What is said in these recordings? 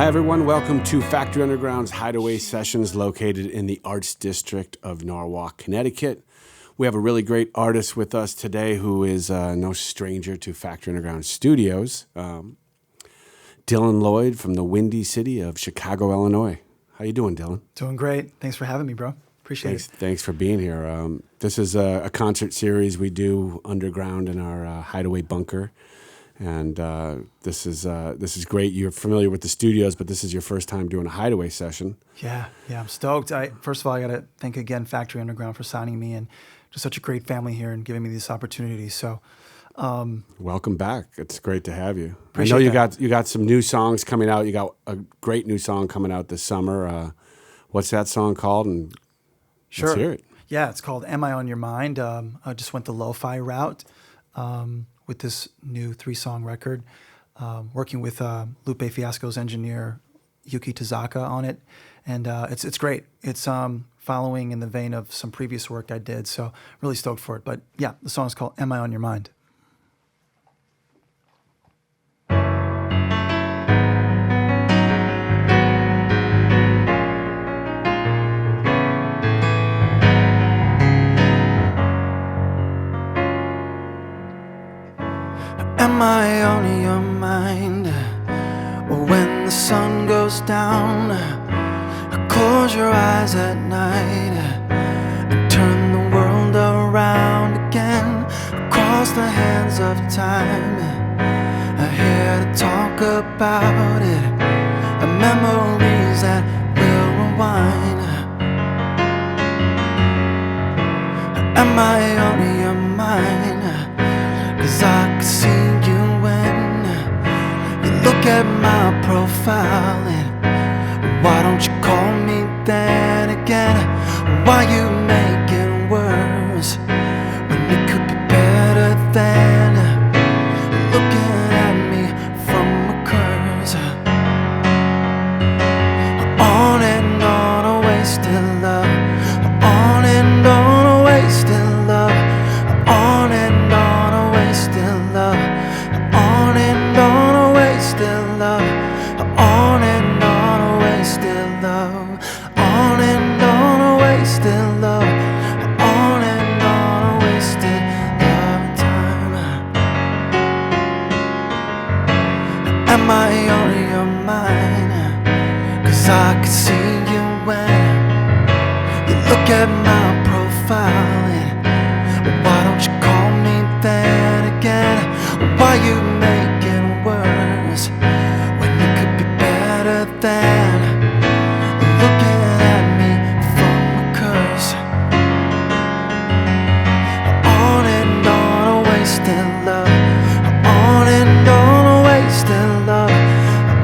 Hi, everyone. Welcome to Factory Underground's Hideaway Sessions, located in the Arts District of Norwalk, Connecticut. We have a really great artist with us today who is no stranger to Factory Underground Studios, Dylan Lloyd from the Windy City of Chicago, Illinois. How you doing, Dylan? Doing great. Thanks for having me, bro. Appreciate it. Thanks for being here. This is a concert series we do underground in our Hideaway bunker. And this is great. You're familiar with the studios, but this is your first time doing a Hideaway session. Yeah, I'm stoked. First of all, I got to thank again Factory Underground for signing me, and just such a great family here and giving me this opportunity. So, welcome back. It's great to have you. Appreciate I know that. you got some new songs coming out. You got a great new song coming out this summer. What's that song called? And Sure. let's hear it. Yeah, it's called "Am I on Your Mind?" I just went the lo-fi route with this new 3-song record, working with Lupe Fiasco's engineer Yuki Tazaka on it, and it's great. It's following in the vein of some previous work I did, so really stoked for it. But yeah, the song is called "Am I on Your Mind?" Am I on your mind when the sun goes down? Close your eyes at night and turn the world around again, across the hands of time. Here to talk about it, memories that will rewind. Am I on your mind? 'Cause I can see you when you look at my profile. And why don't you call me then again? Why you make it worse when it could be better than looking at me from a curse? On and on, a wasted love. On and on, a wasted love. On and on, a wasted love. On and on, a wasted love. On and on, a wasted love. On and on, a wasted love. On and on, a wasted love and time. Am I on your mind? 'Cause I can see you when you look at my profile. And why don't you call me then again? Why you make it worse when it could be better than looking at me from a curse? On and on, a wasted love. On and on, a wasted love.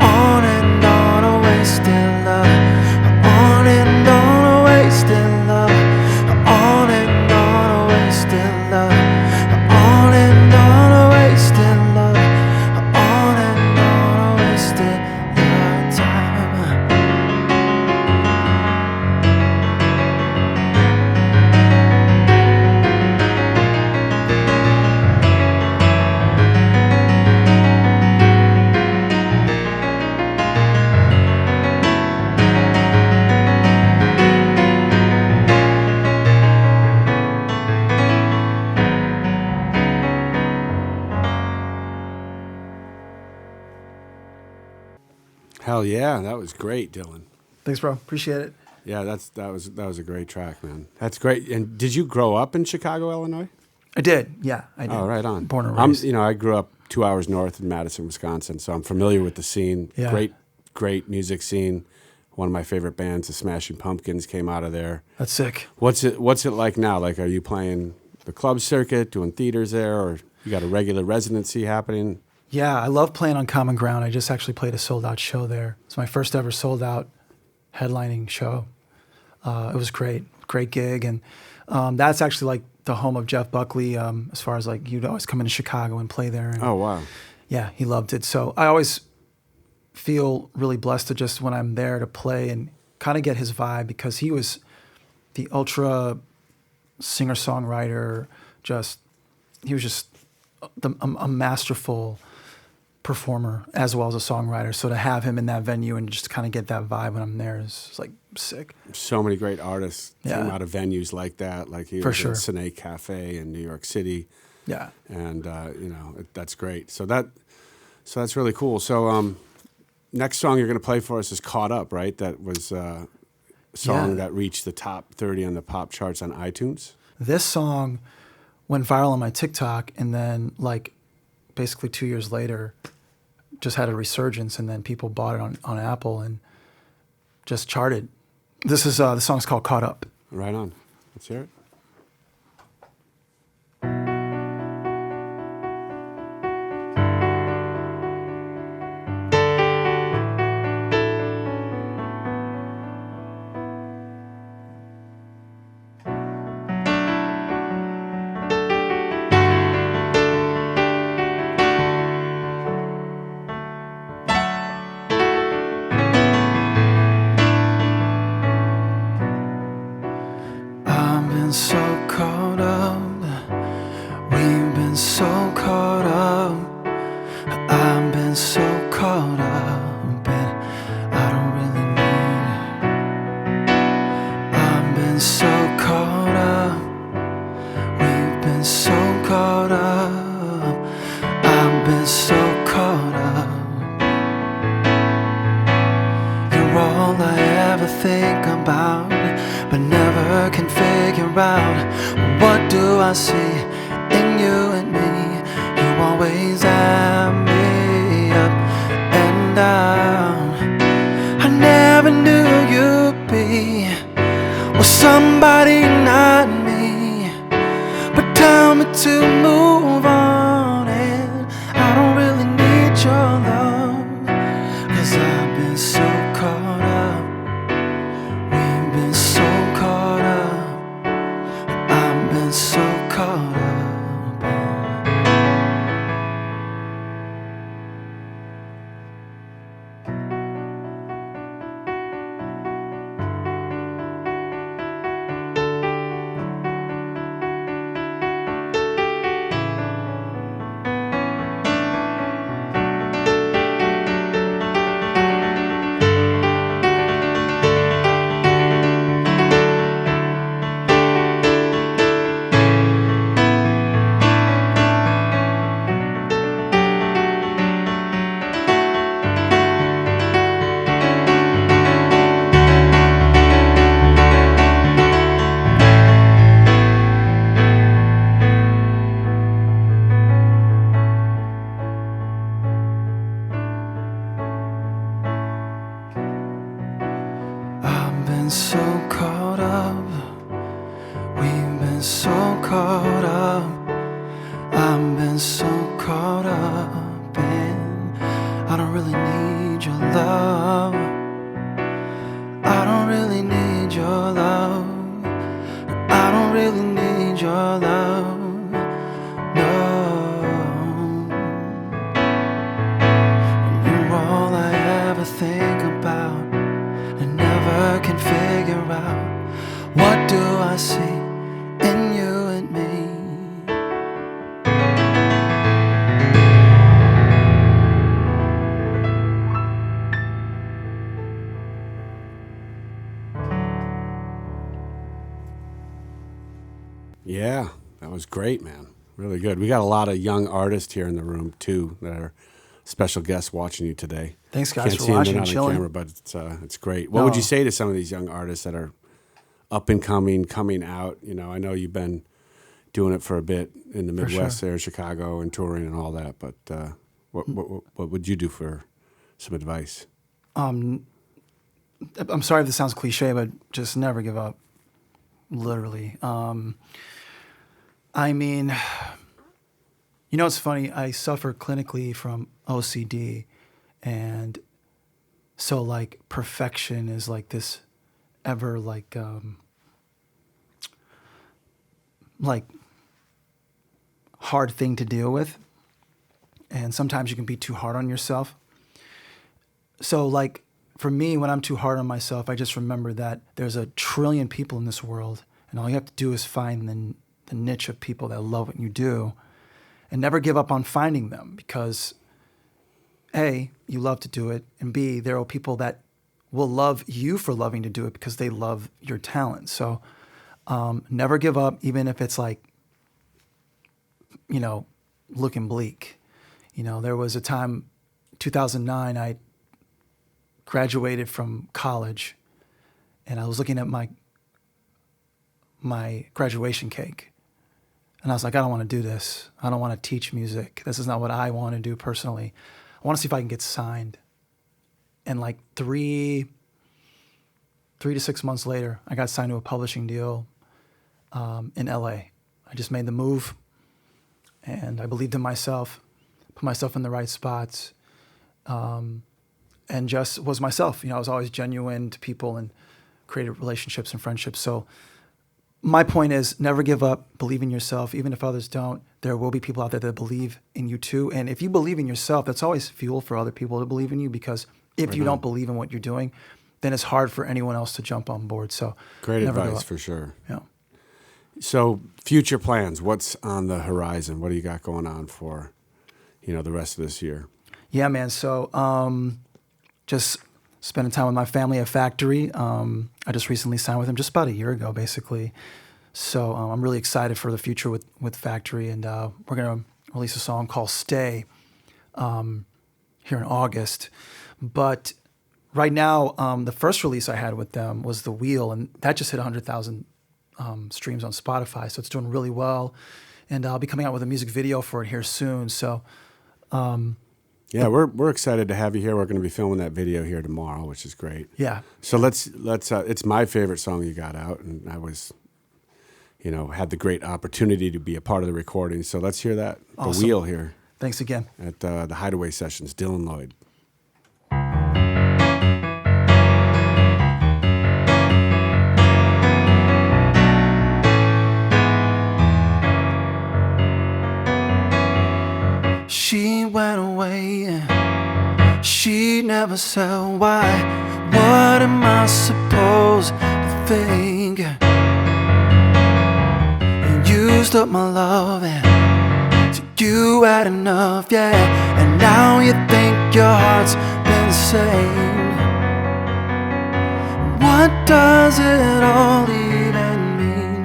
On and on, a wasted love. On and on, a wasted love. On and on, a wasted love. On and on, a wasted love. On and on, a wasted love time. Hell yeah, that was great, Dylan. Thanks, bro. Appreciate it. Yeah, that was a great track, man. That's great. And did you grow up in Chicago, Illinois? I did. Yeah, I did. Oh, right on. Born and raised. I grew up 2 hours north in Madison, Wisconsin, so I'm familiar with the scene. Yeah. Great music scene. One of my favorite bands, the Smashing Pumpkins, came out of there. That's sick. What's it like now? Like, are you playing the club circuit, doing theaters there, or you got a regular residency happening? Yeah, I love playing on Common Ground. I just actually played a sold-out show there. It's my first ever sold-out headlining show. It was great gig, and that's actually like the home of Jeff Buckley. As far as like you'd always come into Chicago and play there. And, Oh wow! Yeah, he loved it. So I always feel really blessed to just when I'm there to play and kind of get his vibe, because he was the ultra singer-songwriter. He was just a masterful performer as well as a songwriter. So to have him in that venue and just kind of get that vibe when I'm there is like sick. So many great artists Yeah. came out of venues like that. Like he For was sure. at Cine Cafe in New York City. Yeah. And, that's great. So that's really cool. So next song you're going to play for us is Caught Up, right? That was a song that reached the top 30 on the pop charts on iTunes. This song went viral on my TikTok, and then like basically 2 years later, just had a resurgence, and then people bought it on Apple and just charted. This is the song's called Caught Up. Right on. Let's hear it. I've been so caught up, we've been so caught up, I've been so caught up, and I don't really need it. I've been so caught up, we've been so caught up, I've been so caught up. You're all I ever think about, but never can figure out, what do I see in you and me? You always have me up and down. I never knew you'd be with somebody not me, but tell me to move on, and I don't really need your love, 'cause I've been so caught up, we've been so caught up, I've been so caught up. I've been so caught up, we've been so caught up, I've been so caught up, and I don't really need your love, I don't really need your love, I don't really need your love, no. You're all I ever think about, I never can figure out, what do I see in you and me? Yeah, that was great, man. Really good. We got a lot of young artists here in the room too that are special guests watching you today. Thanks, guys, Can't for see them, watching they're and not on chilling. camera, but it's great. What would you No. say to some of these young artists that are up and coming out? You know, I know you've been doing it for a bit in the For Midwest sure. there, Chicago, and touring and all that. But what would you do for some advice? I'm sorry if this sounds cliche, but just never give up. Literally. I mean, you know, it's funny. I suffer clinically from OCD, and so like perfection is like this ever like hard thing to deal with, and sometimes you can be too hard on yourself. So like for me, when I'm too hard on myself, I just remember that there's a trillion people in this world, and all you have to do is find the niche of people that love what you do, and never give up on finding them, because A, you love to do it, and B, there are people that will love you for loving to do it because they love your talent. So never give up, even if it's like, looking bleak. There was a time, 2009, I graduated from college, and I was looking at my graduation cake, and I was like, I don't want to do this. I don't want to teach music. This is not what I want to do personally. I want to see if I can get signed. And like 3 to 6 months later, I got signed to a publishing deal in LA. I just made the move, and I believed in myself, put myself in the right spots, and just was myself. I was always genuine to people and created relationships and friendships. So my point is, never give up, believe in yourself. Even if others don't, there will be people out there that believe in you too. And if you believe in yourself, that's always fuel for other people to believe in you, because if you don't believe in what you're doing, then it's hard for anyone else to jump on board. So great advice for sure. Yeah. So future plans, what's on the horizon? What do you got going on for, the rest of this year? Yeah, man. So just spending time with my family at Factory. I just recently signed with them just about a year ago, basically. So I'm really excited for the future with Factory, and we're going to release a song called Stay here in August. But right now, the first release I had with them was The Wheel, and that just hit 100,000 streams on Spotify, so it's doing really well. And I'll be coming out with a music video for it here soon. So yeah, we're excited to have you here. We're going to be filming that video here tomorrow, which is great. Yeah. So let's it's my favorite song you got out, and I was, had the great opportunity to be a part of the recording. So let's hear that. Awesome. The Wheel here. Thanks again. At the Hideaway Sessions, Dylan Lloyd. She went away, she never said why. What am I supposed to think? You used up my love, and so you had enough, yeah. And now you think your heart's been saved. What does it all even mean?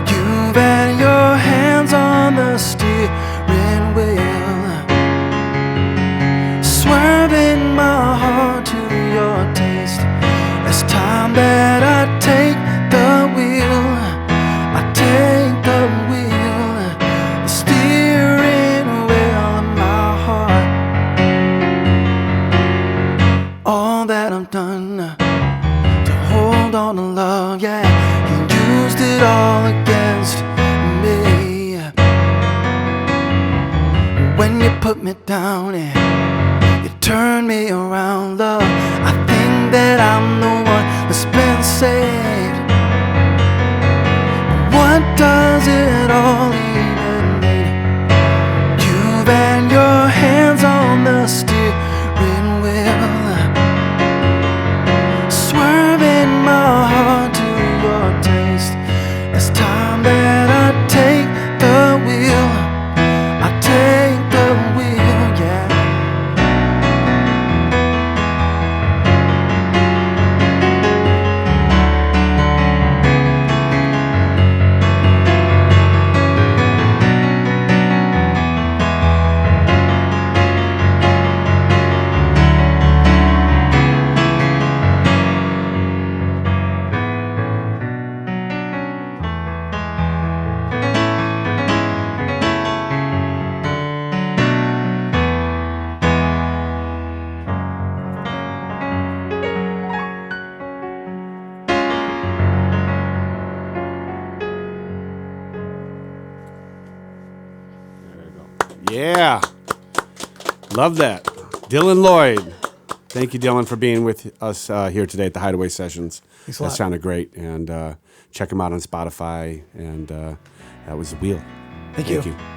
You've had your hands on the steering wheel, swerving my heart to your taste. It's time that I take the wheel. I take the wheel, the steering wheel of my heart. All that I've done to hold on to love, yeah, you used it all against me. When you put me down and you turn me around, love, I think that I'm the one that's been saved. What does it all even mean? You've had your hands on the steering wheel, swerving my heart to your taste. It's time that I take the wheel. I take the wheel, yeah. Yeah. Love that. Dylan Lloyd. Thank you, Dylan, for being with us here today at the Hideaway Sessions. Thanks a That lot. sounded great. And check him out on Spotify. And that was The Wheel. Thank you. you.